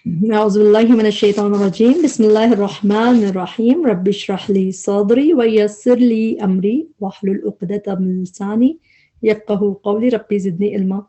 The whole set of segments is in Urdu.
A'udzubillahi minash-shaytanir-rajim. Bismillahir-rahmanir-rahim. Rabbi shrah li sadri wa yassir li amri wahlul 'uqdatam min lisani yafqahu qawli. Rabbi zidni ilma.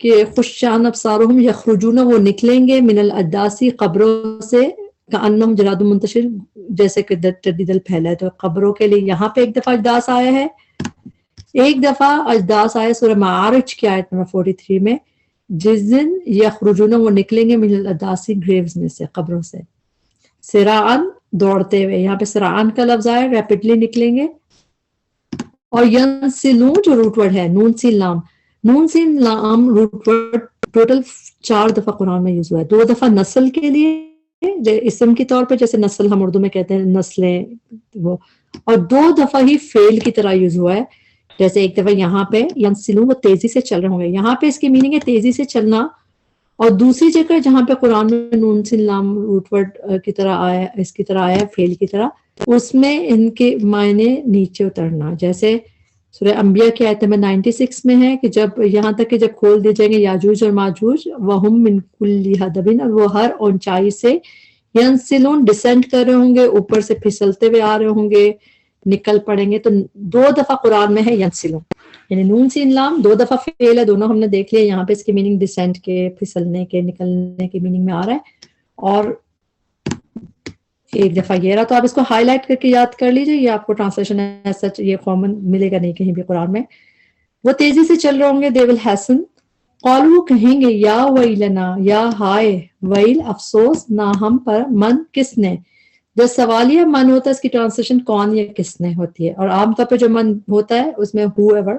کہ خشعن ابصارہم یخرجون وہ نکلیں گے من الاجداثی قبروں سے کأنہم جراد منتشر جیسے کہ ٹڈی دل پھیلا ہے. تو قبروں کے لیے یہاں پہ ایک دفعہ اجداث آیا ہے, ایک دفعہ اجداث آیا سورہ معارج کی آیت نمبر 43 میں, جس دن یخرجون وہ نکلیں گے من الاجداثی گریوز میں سے, قبروں سے, سراعن دوڑتے ہوئے. یہاں پہ سراعن کا لفظ آیا, ریپڈلی نکلیں گے. اور ینسلون جو روٹ ورڈ ہے نون سین لام, نون سین لام روٹ ورڈ ٹوٹل 4 دفعہ قرآن میں یوز ہوا ہے. 2 دفعہ نسل کے لیے اسم کے طور پہ, جیسے نسل ہم اردو میں کہتے ہیں نسلیں وہ, اور 2 دفعہ ہی فعل کی طرح یوز ہوا ہے. جیسے ایک دفعہ یہاں پہ ینسلون وہ تیزی سے چل رہے ہوں گے, یہاں پہ اس کی میننگ ہے تیزی سے چلنا. اور دوسری جگہ جہاں پہ قرآن میں نون سین لام روٹ ورڈ کی طرح آیا, اس کی طرح آیا فعل کی طرح, اس میں ان کے معنی نیچے اترنا. جیسے سورہ انبیاء کی آیت نمبر 96 میں ہے کہ جب یہاں تک کہ جب کھول دیے جائیں گے یاجوج اور ماجوج, وہم من کل حدب, اور وہ ہر اونچائی سے ینسلون ڈسینڈ کر رہے ہوں گے, اوپر سے پھسلتے ہوئے آ رہے ہوں گے, نکل پڑیں گے. تو 2 دفعہ قرآن میں ہے ینسلون, یعنی نون سین لام 2 دفعہ فعل ہے, دونوں ہم نے دیکھ لیا. یہاں پہ اس کی میننگ ڈسینڈ کے, پھسلنے کے, نکلنے کی میننگ میں آ رہا ہے, اور ایک دفعہ یہ رہا. تو آپ اس کو ہائی لائٹ کر کے یاد کر لیجئے, یہ آپ کو ٹرانسلیشن سچ یہ کامن ملے گا نہیں کہیں بھی قرآن میں. وہ تیزی سے چل رہے ہوں گے, دے ول حسن, قالوا کہیں گے یا ویلنا, یا ہائے, ویل افسوس, نہ ہم پر, من کس نے. جو سوالیہ من ہوتا ہے اس کی ٹرانسلیشن کون یا کس نے ہوتی ہے, اور عام طور پہ جو من ہوتا ہے اس میں ہو ایور,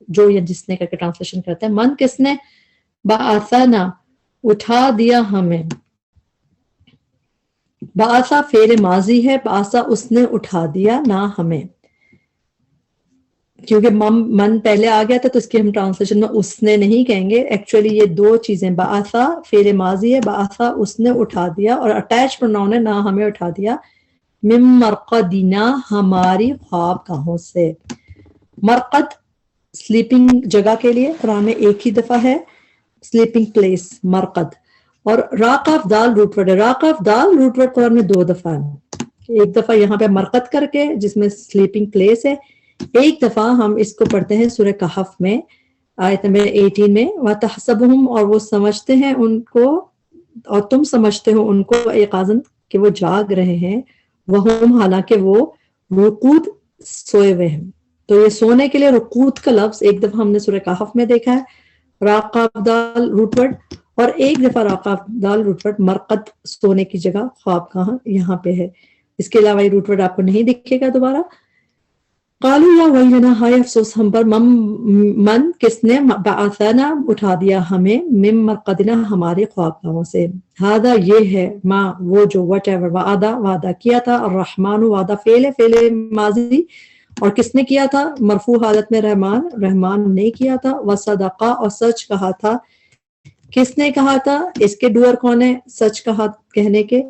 جو یا جس نے کر کے ٹرانسلیشن کرتے ہیں. من کس نے, بعثنا اٹھا دیا ہمیں, بعثا فعل ماضی ہے, بعثا اس نے اٹھا دیا, نہ ہمیں, کیونکہ من پہلے آ گیا تھا تو اس کی ہم ٹرانسلیشن میں اس نے نہیں کہیں گے. ایکچولی یہ 2 چیزیں, بعثا فعل ماضی ہے, بعثا اس نے اٹھا دیا, اور اٹیچ پروناؤن ہے, نہ ہمیں اٹھا دیا, من مرقدنا ہماری خواب گاہوں سے. مرقد سلیپنگ جگہ کے لیے قرآن میں ایک ہی دفعہ ہے, سلیپنگ پلیس مرقد. اور راقف دال روٹ ورڈ ہے, راقف دال روٹ ورڈ قرآن میں 2 دفعہ ہے. ایک دفعہ یہاں پہ مرقد کر کے جس میں سلیپنگ پلیس ہے, ایک دفعہ ہم اس کو پڑھتے ہیں سورہ کہف میں آیت نمبر 18 میں, وَتَحْسَبُهُمْ, اور وہ سمجھتے ہیں ان کو, اور تم سمجھتے ہو ان کو, ایقاظاً کہ وہ جاگ رہے ہیں, وہم حالانکہ وہ رقود سوئے ہوئے ہیں. تو یہ سونے کے لیے رقود کا لفظ ایک دفعہ ہم نے سورہ کہف میں دیکھا ہے, راقف دال روٹ ورڈ, اور ایک دفعہ راقف دال روٹ ورڈ مرقد سونے کی جگہ خواب کہاں یہاں پہ ہے. اس کے علاوہ یہ روٹ ورڈ آپ کو نہیں دکھے گا دوبارہ. قالوا یا ویلنا, ہائے افسوس ہم پر, من کس نے, بعثنا اٹھا دیا ہمیں, من مرقدنا ہمارے خواب گاہوں سے. ہذا یہ ہے, ما وہ جو, وٹ ایور, وعدہ وعدہ کیا تھا, الرحمن وعدہ فعل فعل ماضی, اور کس نے کیا تھا, مرفوع حالت میں رحمان, رحمان نے کیا تھا, وصدقہ, اور سچ کہا تھا. کس نے کہا تھا, اس کے ڈوئر کون ہے سچ کہا کہنے کے,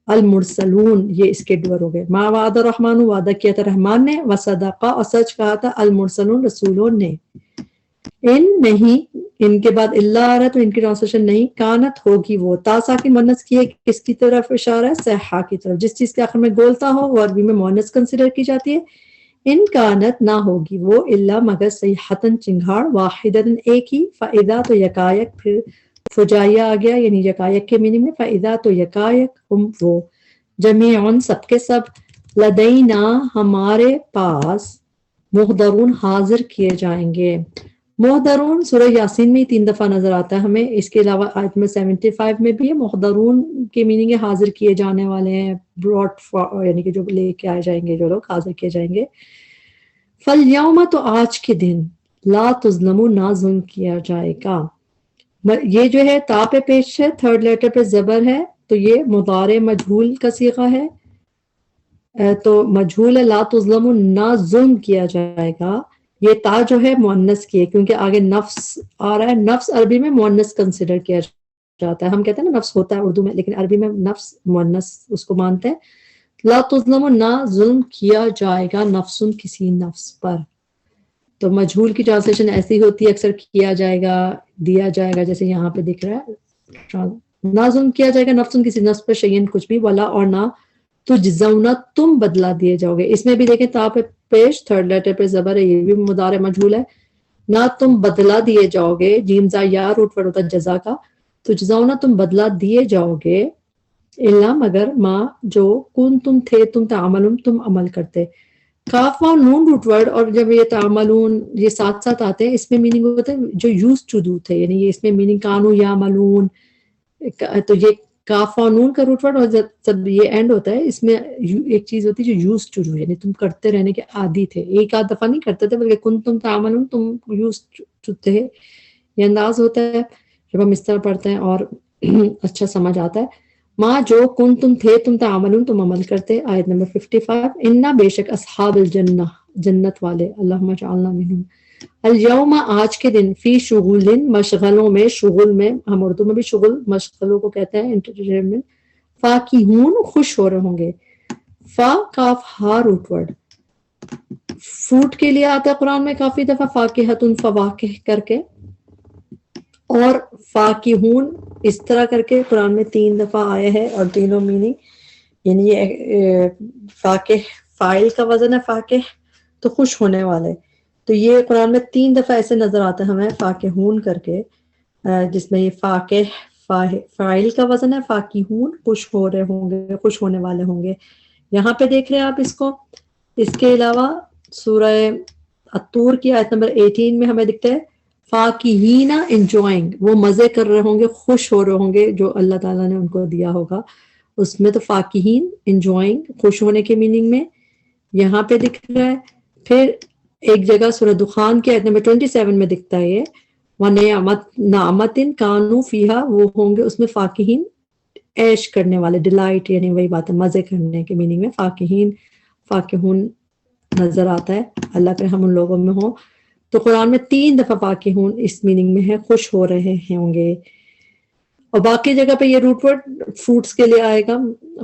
المرسلون, یہ اس کے ڈور ہو گئے. ما وعد الرحمن, وعدہ کیا تھا رحمان نے, وصدقہ, اور سچ کہا تھا, المرسلون, رسولوں نے. ان نہیں, ان کے بعد اللہ آ رہا تو ان کی ٹرانسلیشن نہیں, کانت ہوگی وہ, تا ساکن مؤنث کی ہے, کس کی طرف اشارہ ہے, صحا کی طرف. جس چیز کے آخر میں گولتا ہو وہ عربی میں مؤنث کنسیڈر کی جاتی ہے. ان کانت نہ ہوگی وہ, الا مگر, صیحتن چنگھاڑ, واحدتن ایک ہی, فاذا تو یکایک, پھر فجائیہ آ گیا یعنی یکایک کے معنی میں, فاذا تو یکایک, ہم وہ, جمیعن سب کے سب, لدینا ہمارے پاس, محضرون حاضر کیے جائیں گے. محضرون سورہ یاسین میں 3 دفعہ نظر آتا ہے ہمیں, اس کے علاوہ آیت میں 75 میں بھی ہے. محضرون کے میننگ ہے حاضر کیے جانے والے ہیں, براٹ, یعنی کہ جو لے کے آئے جائیں گے, جو لوگ حاضر کیے جائیں گے. فالیوم, تو آج کے دن, لا تظلموا, نہ ظلم کیا جائے گا. یہ جو ہے تا پہ پیش ہے, 3rd لیٹر پہ زبر ہے, تو یہ مضارع مجہول کا صیغہ ہے, تو مجہول ہے, لا تظلموا, نہ ظلم کیا جائے گا. یہ تا جو ہے مؤنث کی ہے کیونکہ آگے نفس آ رہا ہے. نفس عربی میں مؤنث کنسیڈر کیا جاتا ہے, ہم کہتے ہیں نا نفس ہوتا ہے اردو میں, لیکن عربی میں نفس مؤنث اس کو مانتے ہیں. لا تظلموا, نہ ظلم کیا جائے گا, نفسن, کسی نفس پر. تو مجہول کی ٹرانسلیشن ایسی ہوتی ہے اکثر, کیا جائے گا, دیا جائے گا, جیسے یہاں پہ دکھ رہا ہے, نہ ظلم کیا جائے گا نفسن, کسی نفس پر, شیئن, کچھ بھی, ولا, اور نہ, تجزونا, تم بدلا دیے جاؤ گے. اس میں بھی دیکھیں تا پہ پیش, 3rd لیٹر پہ زبر ہے, یہ بھی مضارع مجہول ہے. نہ تم بدلہ دیے جاؤ گے، جیم زا یا روٹ ورڈ ہوتا ہے جزا کا، تو جزاؤ نہ تم بدلہ دیے جاؤ گے، الا مگر ما جو کن تم تھے تم تعملون تم عمل کرتے. کاف واو نون روٹ ورڈ، اور جب یہ تعملون یہ ساتھ ساتھ آتے ہیں اس میں میننگ ہوتا ہے جو یوز ٹو ڈو تھے، یعنی یہ اس میں میننگ کانو یا ملون، تو یہ کاف واو نون کا روٹ ورڈ، اور جب یہ اینڈ ہوتا ہے اس میں ایک چیز ہوتی ہے جو یوز ٹو ڈو، یعنی تم کرتے رہنے کے عادی تھے، ایک آدھ دفعہ نہیں کرتے تھے بلکہ کن تم تعملون تم یوز ٹو تھے. یہ انداز ہوتا ہے جب ہم اس طرح پڑھتے ہیں اور اچھا سمجھ آتا ہے. ماں جو کن تم تھے تم تعملون تم عمل کرتے. آیت نمبر 55 انا بے شک اصحاب الجنہ جنت والے، اللہم اجعلنا منہم، الیوم آج کے دن، فی شغل مشغلوں میں، شغل میں ہم اردو میں بھی شغل مشغلوں کو کہتے ہیں، انٹرٹینمنٹ، فاکہون خوش ہو رہے ہوں گے. فا کاف ہا روٹ ورڈ فروٹ کے لیے آتا ہے قرآن میں کافی دفعہ، فاکہتن فواکہ کر کے، اور فاکہون اس طرح کر کے قرآن میں 3 دفعہ آیا ہے، اور تینوں میننگ، یعنی یہ فاکہ فاعل کا وزن ہے فاکہ، تو خوش ہونے والے. تو یہ قرآن میں 3 دفعہ ایسے نظر آتا ہے ہمیں فاکہون کر کے، جس میں یہ فاکہ فاعل کا وزن ہے، فاکہون خوش ہو رہے ہوں گے، خوش ہونے والے ہوں گے. یہاں پہ دیکھ رہے ہیں آپ اس کو. اس کے علاوہ سورہ الطور کی آیت نمبر 18 میں ہمیں دکھتا ہے فاکہین انجوائنگ، وہ مزے کر رہے ہوں گے، خوش ہو رہے ہوں گے جو اللہ تعالیٰ نے ان کو دیا ہوگا. اس میں تو فاکہین انجوائنگ خوش ہونے کے میننگ میں یہاں پہ دکھ رہا ہے. پھر ایک جگہ سورہ دخان کے آیت نمبر 27 میں دکھتا ہے یہ وَنَعْمَةٍ كَانُوا فِيهَا، وہ ہوں گے اس میں فاکہین عیش کرنے والے، ڈیلائٹ، یعنی وہی بات ہے مزے کرنے کے میننگ میں فاکہین فاکہون نظر آتا ہے. اللہ پہ ہم ان لوگوں میں ہوں. تو قرآن میں 3 دفعہ فاکہون اس میننگ میں ہے خوش ہو رہے ہوں گے. اور باقی جگہ پہ یہ روٹ ورڈ فروٹس کے لیے آئے گا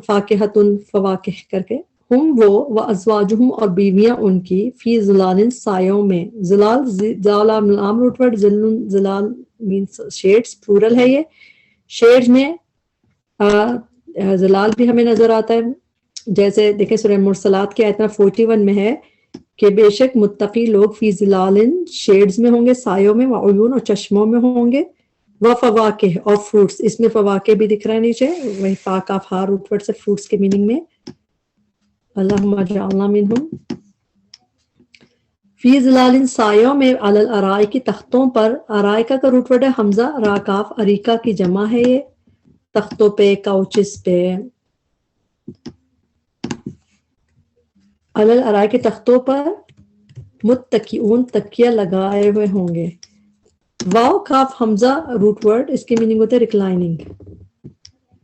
فاکہتن فواکہ کر کے. ہم وہ ازواجہم اور بیویاں ان کی فی ظلال سایوں میں، ظلال زال عام روٹ ورڈ، ظلال مینس شیڈز، پلورل ہے یہ. شیڈز میں ظلال بھی ہمیں نظر آتا ہے، جیسے دیکھیں سورہ مرسلات کے آیت 41 میں ہے کہ بے شک متقی لوگ فی ظلال شیڈز میں ہوں گے، سایوں میں، وعیون اور چشموں میں ہوں گے، وفواکہ اور فروٹس، اس میں فواکہ بھی دکھ رہا ہے نیچے، وہی فا کاف ہا روٹ ورڈ سے فروٹس کے میننگ میں. اللہم اجعلنا منہم. فی ظلال سایوں میں، علی الارائک تختوں پر، ارائکہ کا روٹ ورڈ ہے حمزہ را کاف، اریکہ کی جمع ہے یہ، تختوں پہ، کاؤچز پہ، علی الارائک تختوں پر، متکئون تکیہ لگائے ہوئے ہوں گے. واو کاف حمزہ روٹ ورڈ، اس کے میننگ ہوتے ہیں ریکلائننگ.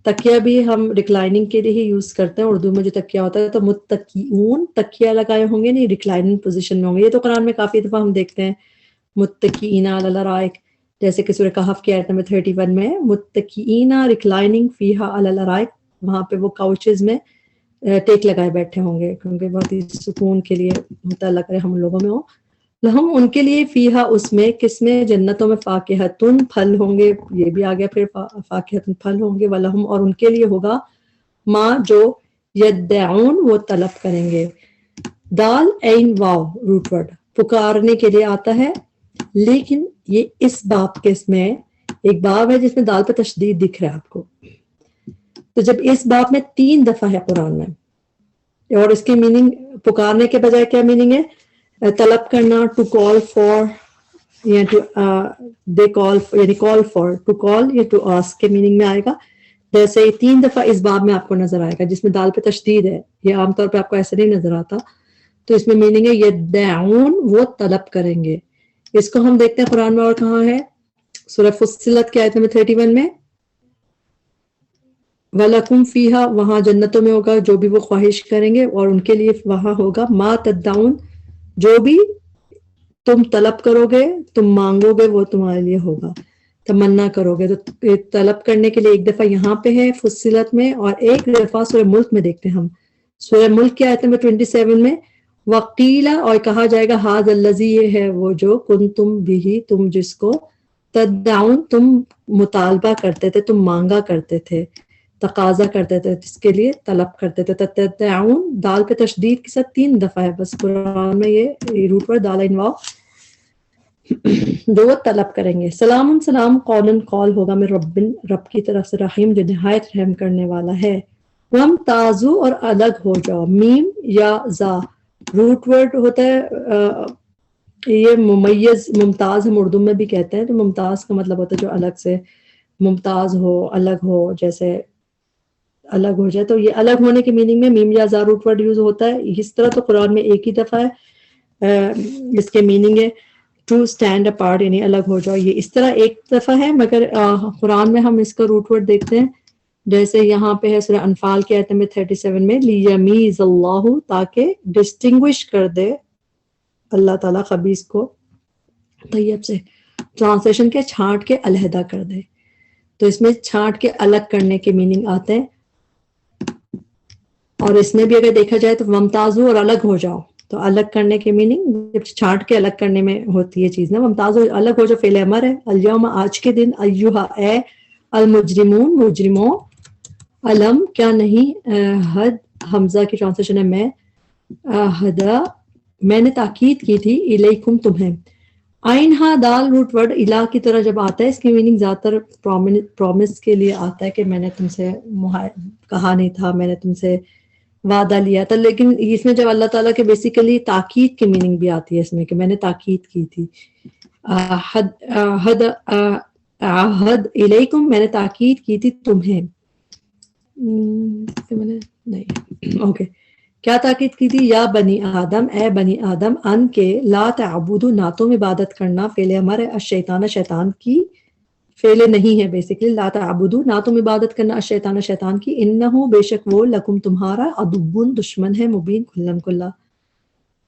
تکیہ بھی ہم ریکلائننگ کے لیے ہی یوز کرتے ہیں، اردو میں جو تکیہ ہوتا ہے تو متکئون تکیہ لگائے ہوں گے، نہیں ریکلائننگ پوزیشن میں ہوں گے. یہ تو قرآن میں کافی دفعہ ہم دیکھتے ہیں متکئین علی الارائک، جیسے کہ سورہ کہف کی آیت نمبر 31 میں متکئین ریکلائننگ فیہا علی الارائک، وہاں پہ وہ کاؤچز میں ٹیک لگائے بیٹھے ہوں گے، کیونکہ بہت ہی سکون کے لیے ہوتا ہے، لگ رہے ہم لوگوں میں ہوں. لہم ان کے لیے فیہا اس میں، کس میں، جنتوں میں، فاکہتن پھل ہوں گے، یہ بھی آ گیا پھر فاکہتن پھل ہوں گے، ولہم اور ان کے لیے ہوگا ماں جو یدعون وہ طلب کریں گے. دال عین واو روٹ ورڈ پکارنے کے لیے آتا ہے، لیکن یہ اس باب کے اس میں ایک باب ہے جس میں دال پہ تشدید دکھ رہا ہے آپ کو. تو جب اس باب میں 3 دفعہ ہے قرآن میں، اور اس کی میننگ پکارنے کے بجائے کیا میننگ ہے، طلب کرنا، ٹو کال فار، یا ٹو دے کال، یعنی کال فار، ٹو کال یا ٹو آسک کے میننگ میں آئے گا. جیسے 3 دفعہ اس باب میں آپ کو نظر آئے گا جس میں دال پہ تشدید ہے، یہ عام طور پہ آپ کو ایسے نہیں نظر آتا. تو اس میں میننگ ہے یدعون وہ طلب کریں گے. اس کو ہم دیکھتے ہیں قرآن میں اور کہاں ہے، سورہ فصلت کی آیت نمبر 31 میں وَلَكُمْ فِيهَا، وہاں جنتوں میں ہوگا جو بھی وہ خواہش کریں گے، اور ان کے لیے وہاں ہوگا ما تدعون، جو بھی تم طلب کرو گے، تم مانگو گے، وہ تمہارے لیے ہوگا، تمنا کرو گے. تو طلب کرنے کے لیے ایک دفعہ یہاں پہ ہے فصلت میں، اور ایک دفعہ سورہ ملک میں دیکھتے ہیں ہم، سورہ ملک کی آیت نمبر 27 میں وقیلا، اور کہا جائے گا ہاذ الذی، یہ ہے وہ جو کنتم بھی، تم جس کو تدعون تم مطالبہ کرتے تھے، تم مانگا کرتے تھے، تقاضا کرتے تھے، جس کے لیے طلب کرتے تھے. تدعون دال پہ تشدید کے ساتھ 3 دفعہ ہے بس قرآن میں یہ روٹ ورڈ دال عین واو. دعوت طلب کریں گے. سلام سلام قولن قول ہوگا میں رب کی طرف سے رحیم جو نہایت رحم کرنے والا ہے. وم تازو اور الگ ہو جاؤ. میم یا زا روٹ ورڈ ہوتا ہے. یہ ممیز ممتاز ہم اردو میں بھی کہتے ہیں. تو ممتاز کا مطلب ہوتا ہے جو الگ سے ممتاز ہو, الگ ہو, جیسے الگ ہو جائے. تو یہ الگ ہونے کے میننگ میں میم یا زا روٹ ورڈ یوز ہوتا ہے. اس طرح تو قرآن میں ایک ہی دفعہ ہے. اس کے میننگ ہے ٹو اسٹینڈ اپارٹ, یعنی الگ ہو جاؤ. یہ اس طرح ایک دفعہ ہے, مگر قرآن میں ہم اس کا روٹ ورڈ دیکھتے ہیں جیسے یہاں پہ ہے سورہ انفال کے آیت نمبر 37 میں لیمیز اللہ, تاکہ ڈسٹنگوش کر دے اللہ تعالیٰ خبیث کو طیب سے. ٹرانسلیشن کے چھانٹ کے علیحدہ کر دے. تو اس میں چھانٹ کے الگ کرنے کے میننگ آتے ہیں. اور اس میں بھی اگر دیکھا جائے تو ممتازو اور الگ ہو جاؤ, تو الگ کرنے کے میننگ جب چھانٹ کے الگ کرنے میں ہوتی ہے چیز نا. ممتازو الگ ہو جاؤ فعل امر ہے. الیوم آج کے دن, ایھا اے, المجرمون مجرموں, علم کیا نہیں, حد حمزہ کی ٹرانسلیشن ہے میں, ہدا میں نے تاکید کی تھی, الیکم تمہیں. آئین ہا دال روٹ ورڈ الہ کی طرح جب آتا ہے اس کی میننگ زیادہ تر پرومس کے لیے آتا ہے کہ میں نے تم سے کہا نہیں تھا, میں نے تم سے وعدہ لیا تھا. لیکن اس میں جب اللہ تعالیٰ کے بیسیکلی تاکید کی میننگ بھی آتی ہے اس میں کہ میں نے تاکید کی تھی. حد الیکم, میں نے تاکید کی تھی تمہیں. نہیں اوکے, کیا تاکید کی تھی؟ یا بنی آدم, اے بنی آدم, ان کے لا تعبدو, نہ تم عبادت کرنا. فعل امر ہے, الشیطان شیطان کی, فعل نہیں ہے بیسیکلی. لا تعبدو, نہ تم عبادت کرنا, الشیطان شیطان کی, انہو بے شک وہ, لکم تمہارا, عدو دشمن ہے, مبین کھلم کھلا.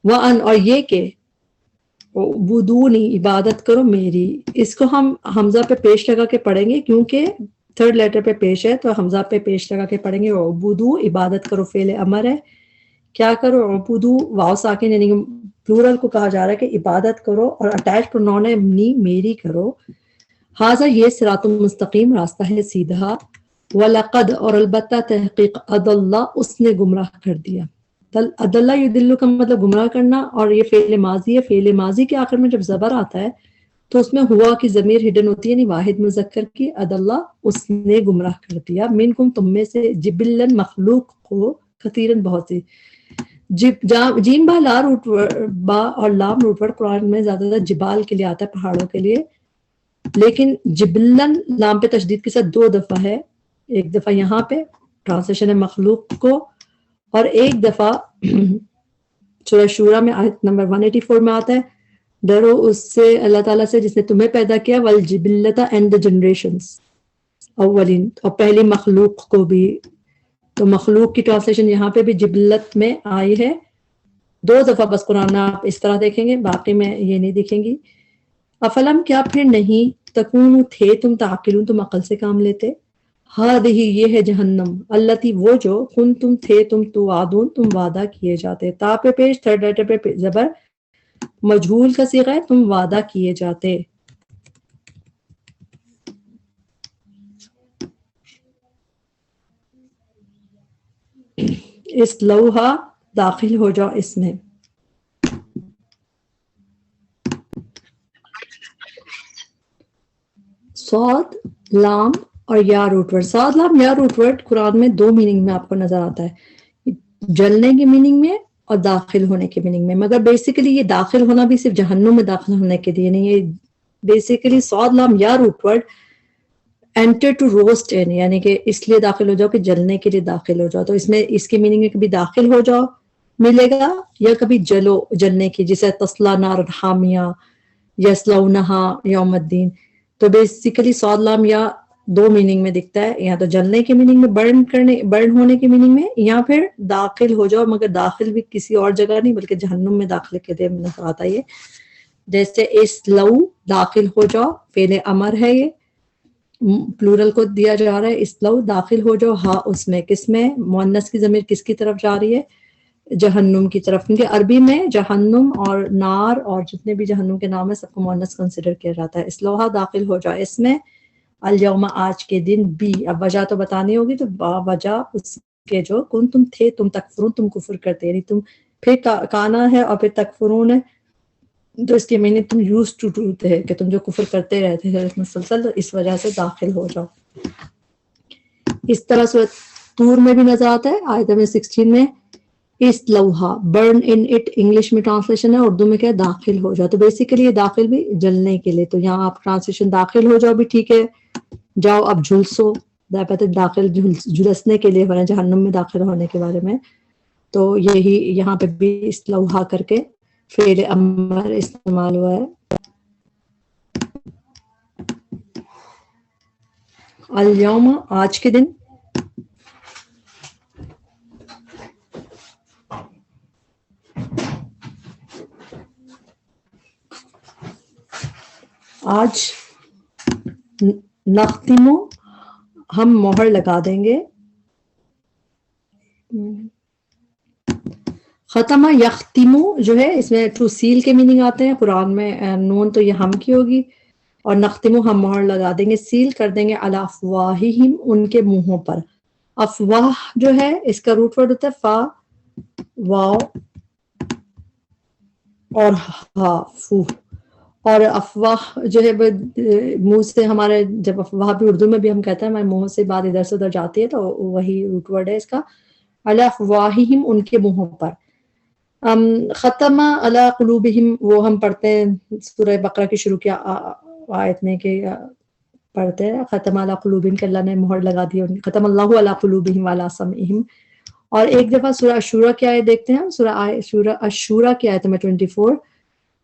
وان اور یہ کہ بدونی عبادت کرو میری. اس کو ہم حمزہ پہ پیش لگا کے پڑھیں گے کیونکہ تھرڈ لیٹر پہ پیش ہے, تو حمزہ پہ پیش لگا کے پڑھیں گے. عبودو عبادت کرو فعل امر ہے. کیا کرو؟ عبودو واو ساکن, یعنی پلورل کو کہا جا رہا ہے کہ عبادت کرو, اور اٹیچ پروناؤن ہے نی, میری کرو. حاضر یہ صراط مستقیم, راستہ ہے سیدھا. وَلَقَدْ اور البتہ تحقیق, اضل اس نے گمراہ کر دیا. اضل یضل کا مطلب گمراہ کرنا, اور یہ فعل ماضی ہے. فعل ماضی کے آخر میں جب زبر آتا ہے تو اس میں ہوا کی ضمیر ہڈن ہوتی ہے, یعنی واحد مذکر کی. اضل اس نے گمراہ کر دیا, منکم تم میں سے, جبلن مخلوق کو, کثیرن بہت سی. جیم با لا روٹ با اور لام روٹ ورڈ قرآن میں زیادہ تر جبال کے لیے آتا ہے, پہاڑوں کے لیے. لیکن جبلن لام پہ تشدید کے ساتھ 2 دفعہ ہے. ایک دفعہ یہاں پہ ٹرانسلیشن ہے مخلوق کو, اور ایک دفعہ سورہ شورا میں آیت نمبر 184 میں آتا ہے, ڈرو اس سے اللہ تعالیٰ سے جس نے تمہیں پیدا کیا, والجبلۃ اینڈ دی جنریشنز, اولین, اور پہلی مخلوق کو بھی. تو مخلوق کی ٹرانسلیشن یہاں پہ بھی جبلت میں آئی ہے 2 دفعہ بس قرآن میں, آپ اس طرح دیکھیں گے, باقی میں یہ نہیں دکھیں گی. افلم کیا پھر نہیں, تکون تھے تم, تعقلون تم عقل سے کام لیتے. ہادہ یہ ہے جہنم, التی وہ جو, کن تم تھے تم, توعدون تم وعدہ کیے جاتے. تا پہ پیش, تھرڈ لیٹر پہ زبر, مجہول کا صیغہ ہے, تم وعدہ کیے جاتے. اس لوحہ داخل ہو جاؤ اس میں. صاد لام اور یا روٹ ورڈ. صاد لام یا روٹ ورڈ قرآن میں 2 میننگ میں آپ کو نظر آتا ہے, جلنے کی میننگ میں اور داخل ہونے کے میننگ میں. مگر بیسیکلی یہ داخل ہونا بھی صرف جہنم میں داخل ہونے کے لیے نہیں, یہ بیسیکلی صاد لام یا روٹ ورڈ انٹر ٹو روسٹ ان, یعنی کہ اس لیے داخل ہو جاؤ کہ جلنے کے لیے داخل ہو جاؤ. تو اس میں اس کی میننگ میں کبھی داخل ہو جاؤ ملے گا, یا کبھی جلو, جلنے کی, جسے تسلا نار حامیہ, یسلونہا یوم الدین. تو بیسیکلی صاد لام یا 2 میننگ میں دکھتا ہے, یا تو جلنے کے میننگ میں, برن ہونے کے میننگ میں, یا پھر داخل ہو جاؤ, مگر داخل بھی کسی اور جگہ نہیں بلکہ جہنم میں داخلے کے لیے نظر آتا ہے. یہ جیسے اس لو, داخل ہو جاؤ, فعل امر ہے, یہ پلورل کو دیا جا رہا ہے. اس لو داخل ہو جاؤ, ہاں اس میں, کس میں, مؤنث کی ضمیر کس کی طرف جا رہی ہے, جہنم کی طرف, کیونکہ عربی میں جہنم اور نار اور جتنے بھی جہنم کے نام ہے سب کو مؤنث کنسیڈر کیا جاتا ہے. اس لوحہ داخل ہو جاؤ اس میں, الیوم آج کے دن, بھی اب وجہ تو بتانی ہوگی, تو با وجہ اس کے جو, کن تم تھے تم تکفرون تم کفر کرتے, یعنی تم, پھر کانا ہے اور پھر تکفرون ہے, تو اس کے معنی تم یوز ٹو ڈو تھے کہ تم جو کفر کرتے رہتے تھے مسلسل، اس وجہ سے داخل ہو جاؤ. اس طرح سورۃ طور میں بھی نظر آتا ہے آیت نمبر 16 میں اس لوہا برن ان اٹ، انگلش میں ٹرانسلیشن ہے، اردو میں کیا ہے داخل ہو جاؤ. تو بیسیکلی یہ داخل بھی جلنے کے لیے، تو یہاں آپ ٹرانسلیشن داخل ہو جاؤ بھی ٹھیک ہے، جاؤ اب جھلسو، داخل جھلسنے کے لیے ورنہ جہنم میں داخل ہونے کے بارے میں. تو یہی یہاں پہ بھی اس لوہا کر کے فعل امر استعمال ہوا ہے. الیوم آج کے دن، آج نختمو ہم مہر لگا دیں گے. ختمہ یختمو جو ہے اس میں ٹو سیل کے میننگ آتے ہیں قرآن میں. نون تو یہ ہم کی ہوگی، اور نختمو ہم مہر لگا دیں گے، سیل کر دیں گے علی افواہہم ان کے منہوں پر. افواہ جو ہے اس کا روٹ ورڈ ہوتا ہے فا واو اور ہا فو، اور افواہ جو ہے منہ سے ہمارے، جب افواہ بھی اردو میں بھی ہم کہتے ہیں ہمارے منہ سے بات ادھر سے ادھر جاتی ہے، تو وہی روٹ ورڈ ہے اس کا، علی افواہہم ان کے منہوں پر. ختم علی قلوبہم وہ ہم پڑھتے ہیں سورہ بقرہ کی شروع کی آیت میں کہ پڑھتے ہیں ختم علی قلوبہم کہ اللہ نے مہر لگا دی، ختم اللہ علی قلوبہم وعلی سمعہم. اور ایک دفعہ سورہ عاشورہ کی آیت دیکھتے ہیں، سورہ عاشورہ کی آیت نمبر 24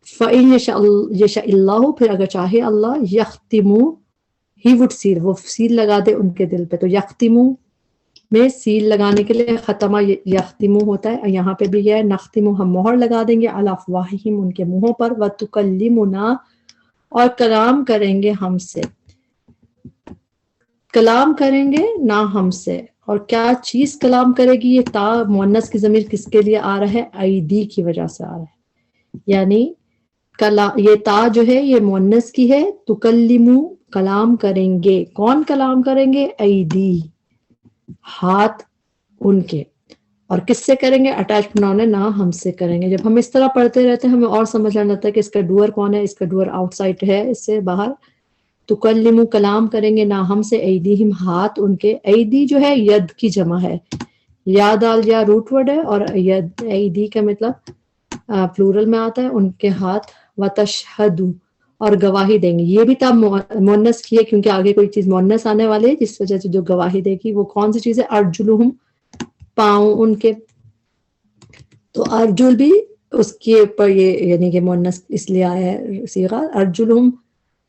فَإِن یشاء اللہ، پھر اگر چاہے اللہ، یختمو ہی وڈ سیل، وہ سیل لگا دے ان کے دل پہ. تو یختمو میں سیل لگانے کے لیے ختمہ یختمو ہوتا ہے، یہاں پہ بھی ہے نختمو ہم مہر لگا دیں گے علی افواہہم ان کے منہوں پر، وتکلمنا اور کلام کریں گے ہم سے، کلام کریں گے نہ ہم سے. اور کیا چیز کلام کرے گی؟ یہ تا مؤنث کی ضمیر کس کے لیے آ رہا ہے؟ ایدی کی وجہ سے آ رہا ہے، یعنی یہ تا جو ہے یہ مؤنث کی ہے. تکلمو کلام کریں گے، کون کلام کریں گے؟ ایدی ہاتھ ان کے. اور کس سے کریں گے؟ اٹیچ پروناؤن ہے، نہ ہم سے کریں گے. جب ہم اس طرح پڑھتے رہتے ہیں ہمیں اور سمجھ آنے لگتا ہے کہ اس کا ڈوئر کون ہے. اس کا ڈوئر آؤٹ سائڈ ہے، اس سے باہر. تکلمو کلام کریں گے نہ ہم سے، ایدیہم ہاتھ ان کے. ایدی جو ہے ید کی جمع ہے، یا دال یا روٹ ورڈ ہے، اور ید ایدی کا مطلب پلورل میں آتا ہے ان کے ہاتھ. وتشہدو اور گواہی دیں گے، یہ بھی تب مؤنث کی ہے کیونکہ آگے کوئی چیز مؤنث آنے والی ہے جس وجہ سے جو گواہی دے گی وہ کون سی چیز ہے؟ ارجلہم پاؤں ان کے. تو ارجل بھی اس کے اوپر یہ یعنی کہ مؤنث اس لیے آیا ہے صیغہ ارجلہم،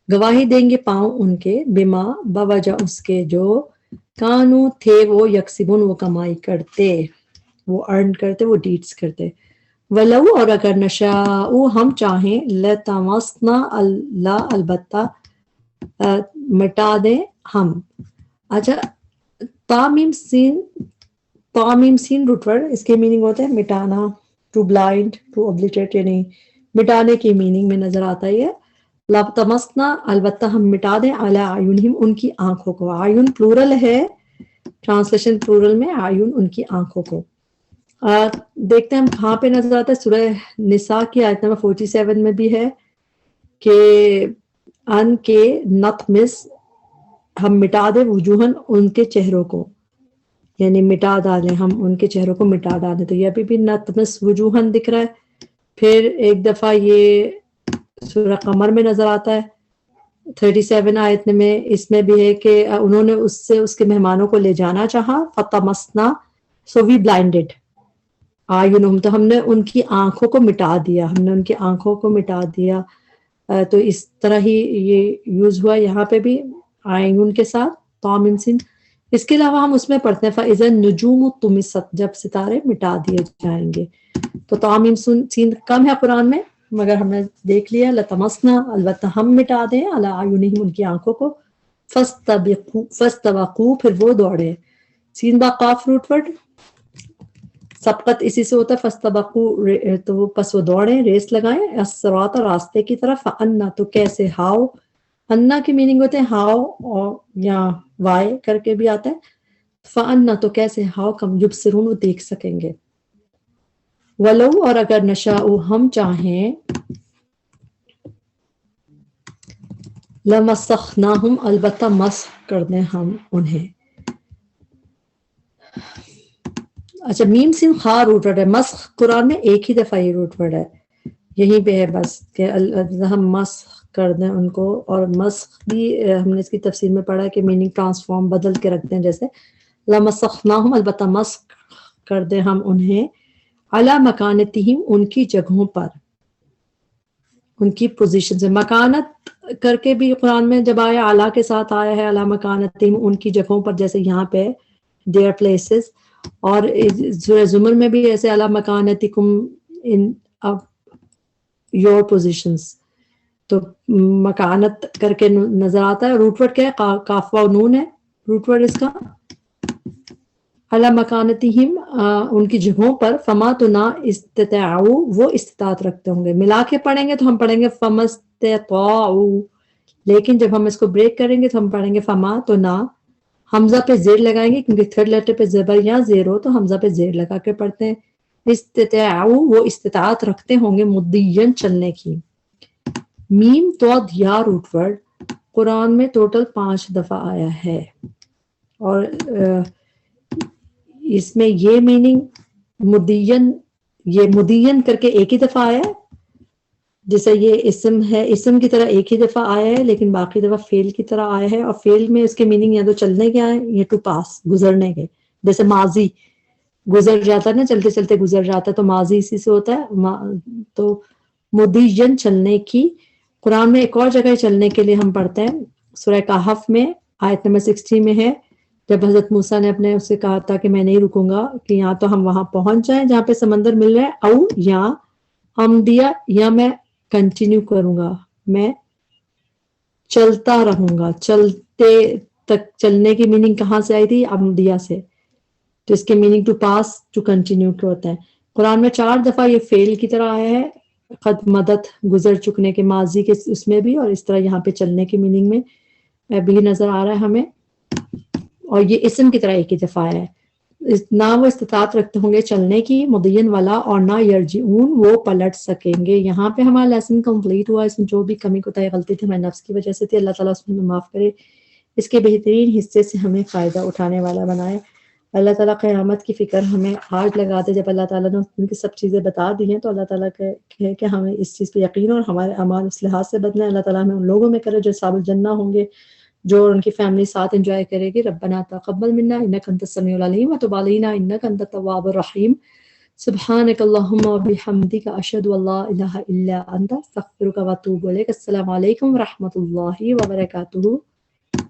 گواہی دیں گے پاؤں ان کے، بما بوجہ اس کے جو کانو تھے وہ یکسبون وہ کمائی کرتے، وہ ارن کرتے، وہ ڈیڈز کرتے. ولو اور اگر نشاء ہم چاہیں، لطمسنا اللہ البتہ مٹا دیں ہم. اچھا تامیم سین روٹ ورڈ، اس کے میننگ ہوتا ہے مٹانا، ٹو بلائنڈ، ٹو اوبلیٹریٹ، یعنی مٹانے کی میننگ میں نظر آتا ہے. لطمسنا البتہ ہم مٹا دیں، علی اعینہم ان کی آنکھوں کو. اعین پلورل ہے، ٹرانسلیشن پلورل میں اعین ان کی آنکھوں کو. دیکھتے ہیں ہم کہاں پہ نظر آتا ہے. سورہ نساء کی آیت نمبر 47 میں بھی ہے کہ ان کے نطمس ہم مٹا دیں وجوہن ان کے چہروں کو، یعنی مٹا ڈالیں ہم ان کے چہروں کو مٹا ڈالیں. تو یہ بھی نطمس وجوہن دکھ رہا ہے. پھر ایک دفعہ یہ سورہ قمر میں نظر آتا ہے 37 آیت میں، اس میں بھی ہے کہ انہوں نے اس سے اس کے مہمانوں کو لے جانا چاہا، فطمسنا سو وی بلائنڈڈ اعینہم، تو ہم نے ان کی آنکھوں کو مٹا دیا، ہم نے ان کی آنکھوں کو مٹا دیا. تو اس طرح ہی یہ یوز ہوا یہاں پہ بھی اعین کے ساتھ طامیم سین. اس کے علاوہ ہم اس میں پڑھتے ہیں فَإِذَا النُّجُومُ طُمِسَتْ، جب ستارے مٹا دیے جائیں گے. تو طامیم سین کم ہے قرآن میں، مگر ہم نے دیکھ لیا لطمسنا البتہ ہم مٹا دیں علی اعینہم ان کی آنکھوں کو. فاستبقوا پھر وہ دوڑے. سین با قاف روٹ ورڈ، سبقت اسی سے ہوتا ہے. فاستبقوا تو وہ پس وہ دوڑیں، ریس لگائیں، الصراط راستے کی طرف. فانا تو کیسے، ہاؤ. انا کی میننگ ہوتے ہیں ہاؤ، اور یا وائے کر کے بھی آتا ہے. فانا تو کیسے، ہاؤ کم یبصرون وہ دیکھ سکیں گے. ولو اور اگر نشاء ہم چاہیں، لمسخناہم البتہ مسخ کر دیں ہم انہیں. اچھا میم سین خا روٹ ورڈ ہے. مسخ قرآن میں ایک ہی دفعہ یہ روٹ ورڈ ہے, یہیں پہ ہے بس کہ ہم مسخ کر دیں ان کو. اور مسخ بھی ہم نے اس کی تفسیر میں پڑھا کہ میننگ ٹرانسفارم بدل کے رکھتے ہیں, جیسے لمسخناہم البتہ مسخ کر دیں ہم انہیں, علی مکانتہم ان کی جگہوں پر, ان کی پوزیشن سے. مکانت کر کے بھی قرآن میں جب آیا اعلیٰ کے ساتھ آیا ہے, علی مکانتہم ان کی جگہوں پر, جیسے یہاں پہ دیئر پلیسز. اور سورہ زمر میں بھی ایسے علی مکانتکم ان یور پوزیشنز, تو مکانت کر کے نظر آتا ہے. روٹ ورڈ کیا ہے؟ کاف و نون ہے روٹ ورڈ اس کا. علی مکانتہم ان کی جگہوں پر, فما تو نہ استطاعوا وہ استطاعت رکھتے ہوں گے. ملا کے پڑھیں گے تو ہم پڑھیں گے فمستطاعوا, لیکن جب ہم اس کو بریک کریں گے تو ہم پڑھیں گے فما تو نہ. حمزہ پہ زیر لگائیں گے کیونکہ تھرڈ لیٹر پہ زبر یا زیر ہو تو حمزہ پہ زیر لگا کے پڑھتے ہیں. استطاعوا وہ استطاعت رکھتے ہوں گے مدین چلنے کی. میم تو یا روٹ ورڈ قرآن میں ٹوٹل 5 دفعہ آیا ہے, اور اس میں یہ میننگ مدین, یہ مدین کر کے ایک ہی دفعہ آیا ہے, جیسے یہ اسم ہے اسم کی طرح ایک ہی دفعہ آیا ہے, لیکن باقی دفعہ فعل کی طرح آیا ہے. اور فعل میں اس کے میننگ یا تو چلنے کے آئے یا ٹو پاس گزرنے کے, جیسے ماضی گزر جاتا ہے نا, چلتے چلتے گزر جاتا ہے تو ماضی اسی سے ہوتا ہے. تو مدین چلنے کی. قرآن میں ایک اور جگہ چلنے کے لیے ہم پڑھتے ہیں سورہ کہف میں آیت نمبر 60 میں ہے, جب حضرت موسیٰ نے اپنے اس سے کہا تھا کہ میں نہیں رکوں گا کہ یا تو ہم وہاں پہنچ جائیں جہاں پہ سمندر مل رہا ہے, او یا امدیا یا میں کنٹینیو کروں گا, میں چلتا رہوں گا. چلتے تک چلنے کی میننگ کہاں سے آئی تھی؟ امدیا سے. تو اس کے meaning to pass to continue کے ہوتا ہے. قرآن میں 4 دفعہ یہ فعل کی طرح آیا ہے, قد مدت گزر چکنے کے ماضی کے اس میں بھی, اور اس طرح یہاں پہ چلنے کی میننگ میں بھی نظر آ رہا ہے ہمیں. اور یہ اسم کی طرح ایک ہی دفعہ ہے. نہ وہ استطاعت رکھتے ہوں گے چلنے کی, مدین والا, اور نہ یرجعون وہ پلٹ سکیں گے. یہاں پہ ہمارا لیسن کمپلیٹ ہوا. اس میں جو بھی کمی کوتاہی غلطی تھی ہمارے نفس کی وجہ سے تھی, اللہ تعالیٰ اس میں معاف کرے, اس کے بہترین حصے سے ہمیں فائدہ اٹھانے والا بنائے. اللہ تعالیٰ قیامت کی فکر ہمیں آج لگا دے. جب اللہ تعالیٰ نے ان کی سب چیزیں بتا دی ہیں تو اللہ تعالیٰ کہ ہمیں اس چیز پہ یقین اور ہمارے اعمال اس لحاظ سے بدلیں. اللہ تعالیٰ ہمیں ان لوگوں میں کرے جو اصحاب الجنہ ہوں گے, جو ان کی فیملی ساتھ انجوائے کرے گی. ربنا تقبل منا انک انت السمیع العلیم وتب علینا انک انت التواب الرحیم. سبحانک اللہم وبحمدک اشہد ان لا الہ الا انت استغفرک واتوب الیک. السلام علیکم ورحمۃ اللہ وبرکاتہ.